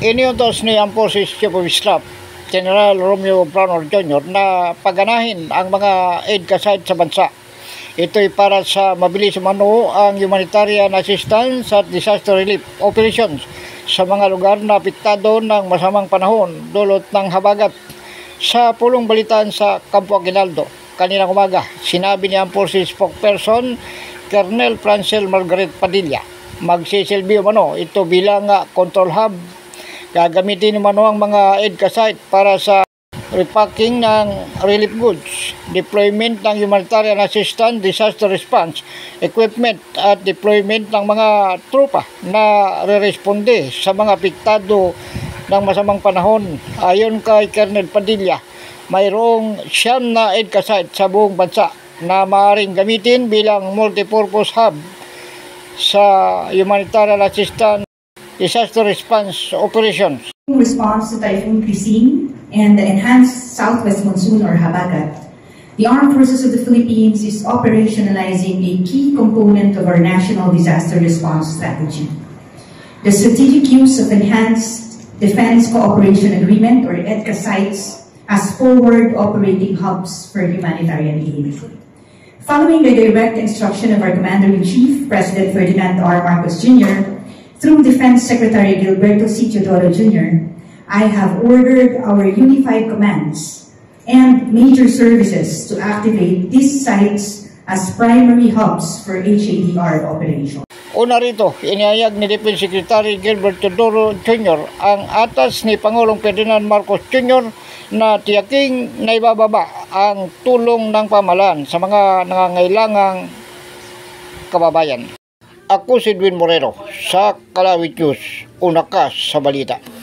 Iniutos ni ang Forces Chief of Staff, General Romeo Brawner Jr. na paganahin ang mga EDCA site sa bansa. Ito'y para sa mabilis umano ang humanitarian assistance at disaster relief operations sa mga lugar na apektado ng masamang panahon dulot ng habagat. Sa pulong balitaan sa Campo Aguinaldo kaninang umaga, sinabi ni ang Forces spokesperson Colonel Francel Margaret Padilla, magsisilbi umano ito bilang control hub. Gagamitin umano ang mga EDCA site para sa repacking ng relief goods, deployment ng humanitarian assistance, disaster response, equipment at deployment ng mga tropa na re-responde sa mga apektado ng masamang panahon. Ayon kay Colonel Padilla, mayroong 9 na EDCA site sa buong bansa na maaaring gamitin bilang multipurpose hub sa humanitarian assistance disaster response operations. In response to Typhoon Christine and the enhanced southwest monsoon or habagat, the Armed Forces of the Philippines is operationalizing a key component of our national disaster response strategy. The strategic use of enhanced defense cooperation agreement or EDCA sites as forward operating hubs for humanitarian aid. Following the direct instruction of our Commander-in-Chief, President Ferdinand R. Marcos Jr., through Defense Secretary Gilberto C. Teodoro Jr., I have ordered our unified commands and major services to activate these sites as primary hubs for HADR operations. Una rito, inihayag ni Defense Secretary Gilberto Teodoro Jr. ang atas ni Pangulong Ferdinand Marcos Jr. na tiyaking naibababa ang tulong ng pamahalaan sa mga nangangailangang kababayan. Ako si Edwin Moreno sa Kalawit News, una ka sa balita.